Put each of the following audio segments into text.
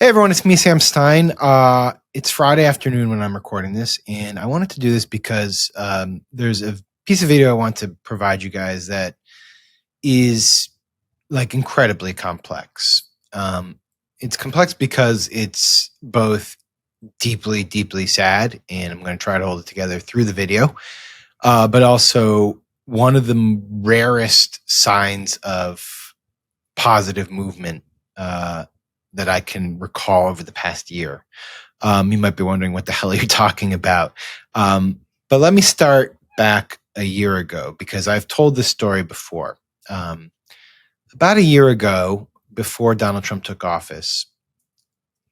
Hey everyone, it's me, Sam Stein. It's Friday afternoon when I'm recording this, and I wanted to do this because there's a piece of video I want to provide you guys that is like incredibly complex. It's complex because it's both deeply, deeply sad, and I'm going to try to hold it together through the video, but also one of the rarest signs of positive movement that I can recall over the past year. You might be wondering, what the hell are you talking about? But let me start back a year ago, because I've told this story before. About a year ago, before Donald Trump took office,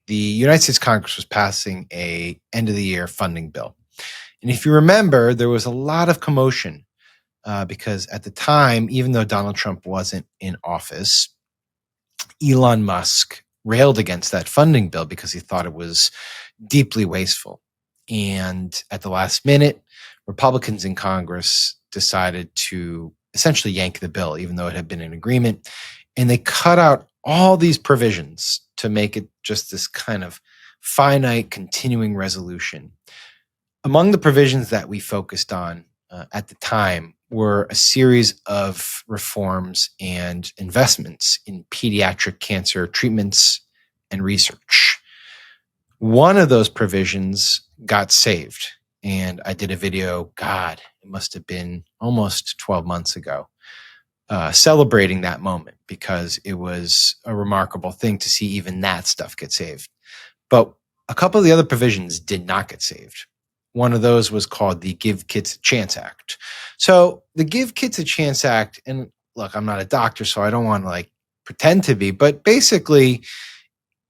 the United States Congress was passing a end of the year funding bill. And if you remember, there was a lot of commotion because at the time, even though Donald Trump wasn't in office, Elon Musk railed against that funding bill because he thought it was deeply wasteful. And at the last minute, Republicans in Congress decided to essentially yank the bill, even though it had been in agreement. And they cut out all these provisions to make it just this kind of finite continuing resolution. Among the provisions that we focused on at the time were a series of reforms and investments in pediatric cancer treatments and research. One of those provisions got saved, and I did a video, God, it must have been almost 12 months ago, celebrating that moment, because it was a remarkable thing to see even that stuff get saved. But a couple of the other provisions did not get saved. One of those was called the Give Kids a Chance Act. So the Give Kids a Chance Act, and look, I'm not a doctor, so I don't want to pretend to be, but basically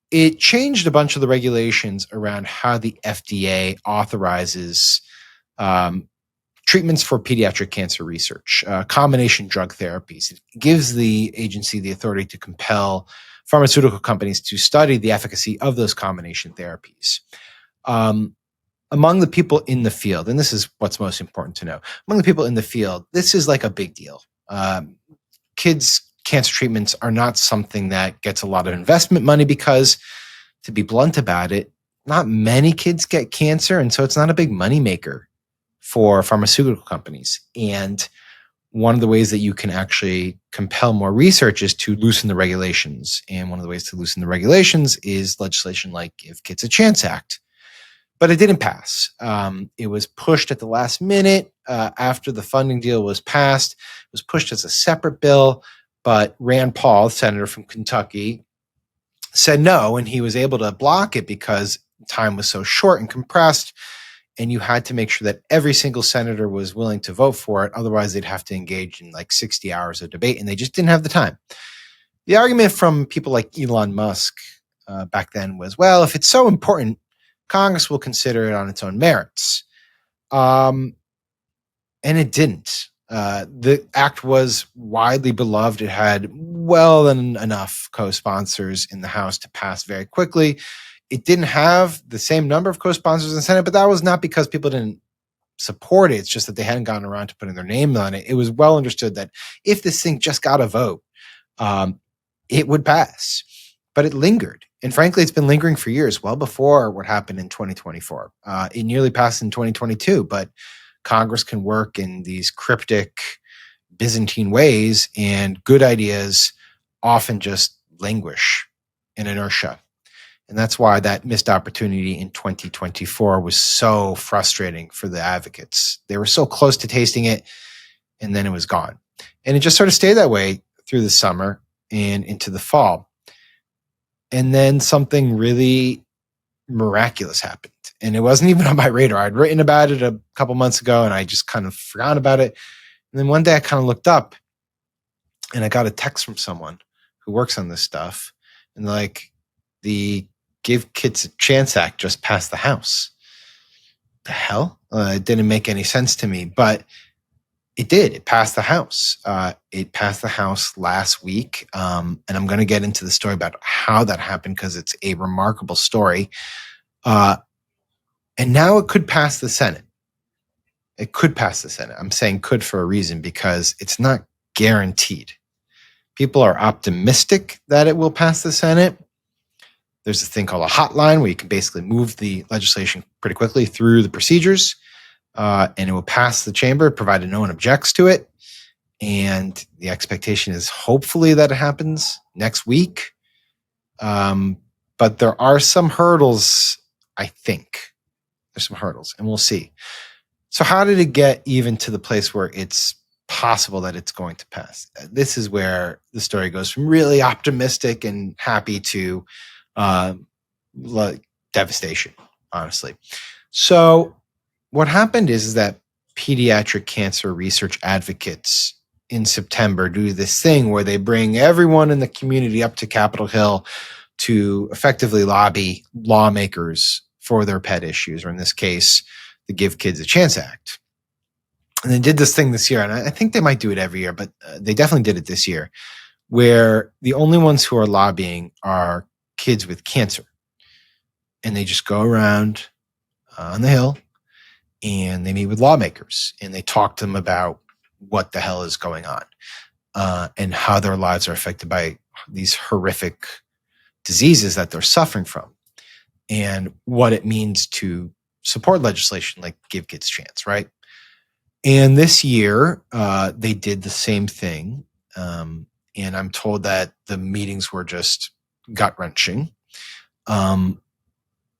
it changed a bunch of the regulations around how the FDA authorizes treatments for pediatric cancer research, combination drug therapies. It gives the agency the authority to compel pharmaceutical companies to study the efficacy of those combination therapies. Among the people in the field, and this is what's most important to know, among the people in the field, this is like a big deal. Kids' cancer treatments are not something that gets a lot of investment money because, to be blunt about it, not many kids get cancer, and so it's not a big moneymaker for pharmaceutical companies. And one of the ways that you can actually compel more research is to loosen the regulations. And one of the ways to loosen the regulations is legislation like Give Kids a Chance Act. But it didn't pass. It was pushed at the last minute after the funding deal was passed. It was pushed as a separate bill, but Rand Paul, senator from Kentucky, said no, and he was able to block it because time was so short and compressed, and you had to make sure that every single senator was willing to vote for it. Otherwise, they'd have to engage in 60 hours of debate, and they just didn't have the time. The argument from people like Elon Musk back then was, well, if it's so important, Congress will consider it on its own merits. And it didn't. The act was widely beloved. It had well than enough co-sponsors in the House to pass very quickly. It didn't have the same number of co-sponsors in the Senate, but that was not because people didn't support it. It's just that they hadn't gotten around to putting their name on it. It was well understood that if this thing just got a vote, it would pass. But it lingered. And frankly, it's been lingering for years, well before what happened in 2024. It nearly passed in 2022, but Congress can work in these cryptic Byzantine ways, and good ideas often just languish in inertia. And that's why that missed opportunity in 2024 was so frustrating for the advocates. They were so close to tasting it, and then it was gone. And it just sort of stayed that way through the summer and into the fall. And then something really miraculous happened. And it wasn't even on my radar. I'd written about it a couple months ago, and I just kind of forgot about it. And then one day I kind of looked up, and I got a text from someone who works on this stuff. And the Give Kids a Chance Act just passed the House. The hell? It didn't make any sense to me, but it did. It passed the House. It passed the House last week. And I'm going to get into the story about how that happened, because it's a remarkable story. And now it could pass the Senate. It could pass the Senate. I'm saying could for a reason, because it's not guaranteed. People are optimistic that it will pass the Senate. There's a thing called a hotline where you can basically move the legislation pretty quickly through the procedures, and it will pass the chamber provided no one objects to it. And the expectation is hopefully that it happens next week. But there are some hurdles, I think. There's some hurdles, and we'll see. So how did it get even to the place where it's possible that it's going to pass? This is where the story goes from really optimistic and happy to devastation, honestly. So what happened is that pediatric cancer research advocates in September do this thing where they bring everyone in the community up to Capitol Hill to effectively lobby lawmakers for their pet issues, or in this case, the Give Kids a Chance Act. And they did this thing this year, and I think they might do it every year, but they definitely did it this year, where the only ones who are lobbying are kids with cancer. And they just go around on the Hill and they meet with lawmakers and they talk to them about what the hell is going on and how their lives are affected by these horrific diseases that they're suffering from, and what it means to support legislation like Give Kids a Chance, right? And this year, they did the same thing. And I'm told that the meetings were just gut-wrenching. And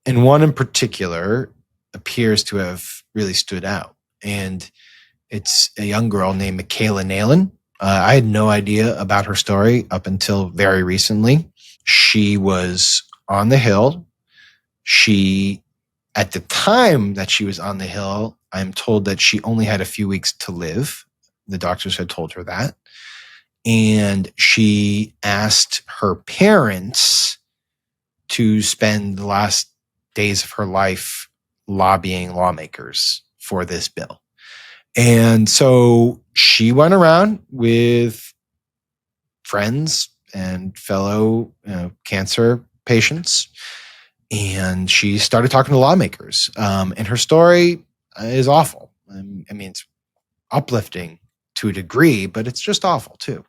one in particular appears to have really stood out. And it's a young girl named Mikaela Naylon. I had no idea about her story up until very recently. She was on the Hill. At the time that she was on the Hill, I'm told that she only had a few weeks to live. The doctors had told her that. And she asked her parents to spend the last days of her life lobbying lawmakers for this bill. And so she went around with friends and fellow cancer patients, and she started talking to lawmakers. And her story is awful. I mean, it's uplifting to a degree, but it's just awful too.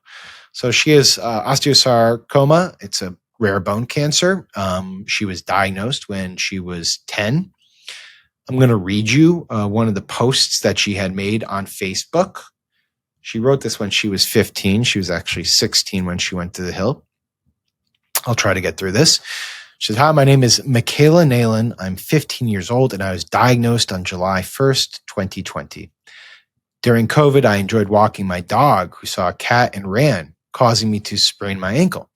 So she has osteosarcoma. It's a rare bone cancer. She was diagnosed when she was 10. I'm going to read you one of the posts that she had made on Facebook. She wrote this when she was 15. She was actually 16 when she went to the Hill. I'll try to get through this. She says, "Hi, my name is Mikaela Naylon. I'm 15 years old, and I was diagnosed on July 1st, 2020. During COVID, I enjoyed walking my dog, who saw a cat and ran, causing me to sprain my ankle.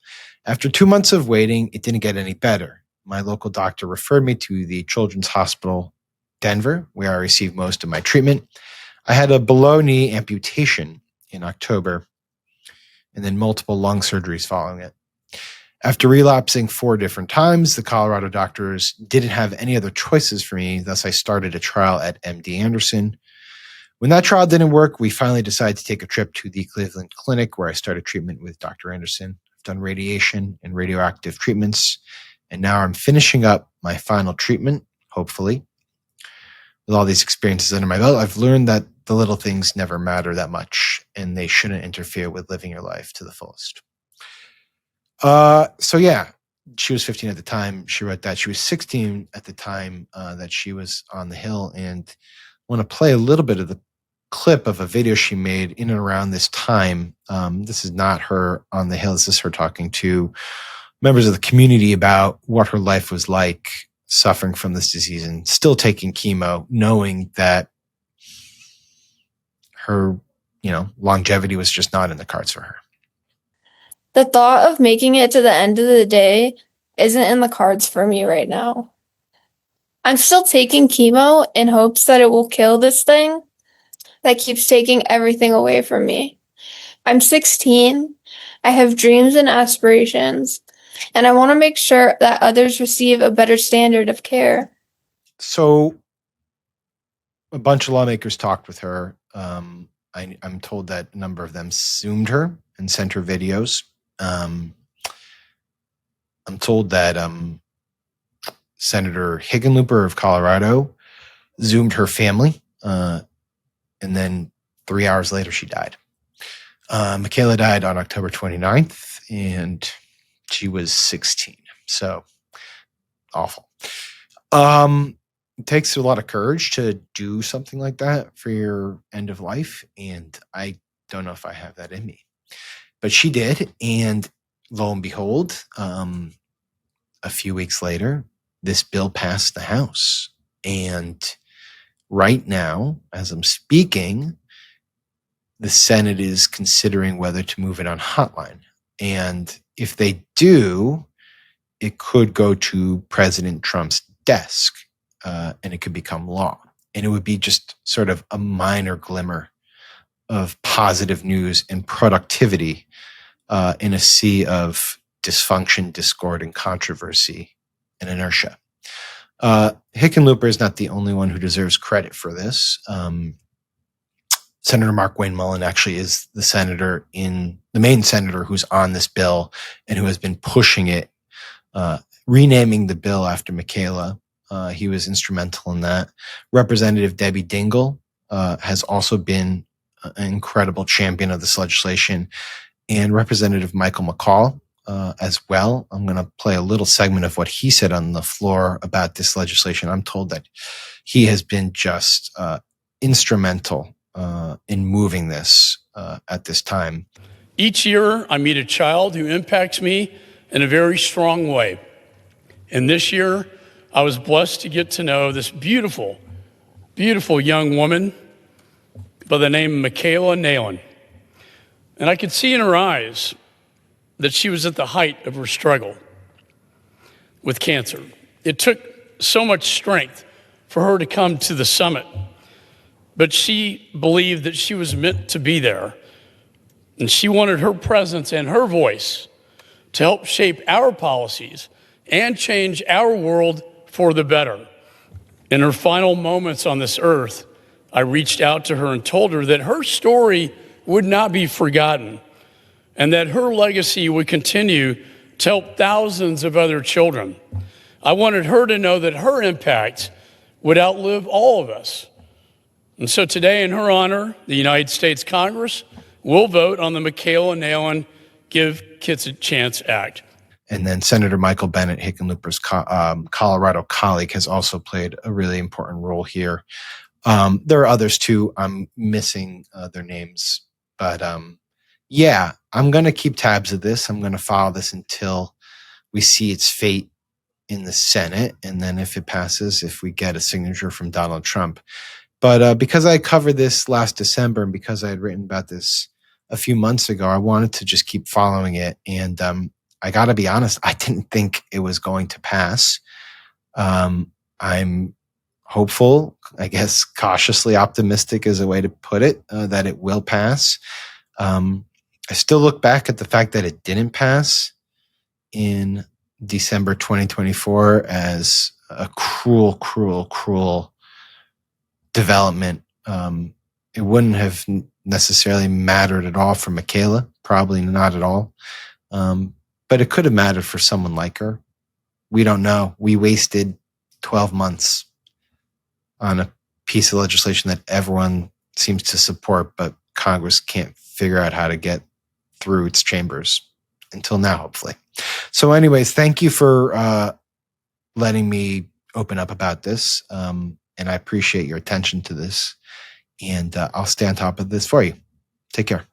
After 2 months of waiting, it didn't get any better. My local doctor referred me to the Children's Hospital, Denver, where I received most of my treatment. I had a below-knee amputation in October, and then multiple lung surgeries following it. After relapsing 4 different times, the Colorado doctors didn't have any other choices for me, thus I started a trial at MD Anderson. When that trial didn't work, we finally decided to take a trip to the Cleveland Clinic, where I started treatment with Dr. Anderson. I've done radiation and radioactive treatments, and now I'm finishing up my final treatment, hopefully. With all these experiences under my belt, I've learned that the little things never matter that much, and they shouldn't interfere with living your life to the fullest." So yeah, she was 15 at the time. She wrote that. She was 16 at the time that she was on the Hill. And I want to play a little bit of the clip of a video she made in and around this time. This is not her on the Hill. This is her talking to members of the community about what her life was like suffering from this disease and still taking chemo, knowing that her, longevity was just not in the cards for her. The thought of making it to the end of the day isn't in the cards for me right now. I'm still taking chemo in hopes that it will kill this thing that keeps taking everything away from me. I'm 16. I have dreams and aspirations, and I want to make sure that others receive a better standard of care. So a bunch of lawmakers talked with her. I'm told that a number of them Zoomed her and sent her videos. I'm told that Senator Hickenlooper of Colorado Zoomed her family, and then 3 hours later, she died. Mikaela died on October 29th, and she was 16. So awful. It takes a lot of courage to do something like that for your end of life, and I don't know if I have that in me. But she did, and lo and behold, a few weeks later, this bill passed the House. And right now, as I'm speaking, the Senate is considering whether to move it on hotline. And if they do, it could go to President Trump's desk, and it could become law. And it would be just sort of a minor glimmer of positive news and productivity in a sea of dysfunction, discord, and controversy and inertia. Hickenlooper is not the only one who deserves credit for this. Senator Mark Wayne Mullen actually is the main senator who's on this bill and who has been pushing it, renaming the bill after Mikaela. He was instrumental in that. Representative Debbie Dingell has also been an incredible champion of this legislation, and Representative Michael McCall as well. I'm going to play a little segment of what he said on the floor about this legislation. I'm told that he has been just instrumental in moving this at this time. Each year, I meet a child who impacts me in a very strong way. And this year, I was blessed to get to know this beautiful, beautiful young woman by the name of Mikaela Naylon. And I could see in her eyes that she was at the height of her struggle with cancer. It took so much strength for her to come to the summit, but she believed that she was meant to be there. And she wanted her presence and her voice to help shape our policies and change our world for the better. In her final moments on this earth, I reached out to her and told her that her story would not be forgotten and that her legacy would continue to help thousands of other children. I wanted her to know that her impact would outlive all of us. And so today, in her honor, the United States Congress will vote on the Mikaela Naylon Give Kids a Chance Act. And then Senator Michael Bennet, Hickenlooper's Colorado colleague, has also played a really important role here. There are others too. I'm missing their names. But yeah, I'm going to keep tabs of this. I'm going to follow this until we see its fate in the Senate. And then if it passes, if we get a signature from Donald Trump. But because I covered this last December and because I had written about this a few months ago, I wanted to just keep following it. And I got to be honest, I didn't think it was going to pass. I'm hopeful, I guess cautiously optimistic is a way to put it, that it will pass. I still look back at the fact that it didn't pass in December 2024 as a cruel, cruel, cruel development. It wouldn't have necessarily mattered at all for Mikaela, probably not at all. But it could have mattered for someone like her. We don't know. We wasted 12 months on a piece of legislation that everyone seems to support, but Congress can't figure out how to get through its chambers until now, hopefully. So anyways, thank you for letting me open up about this. And I appreciate your attention to this. And I'll stay on top of this for you. Take care.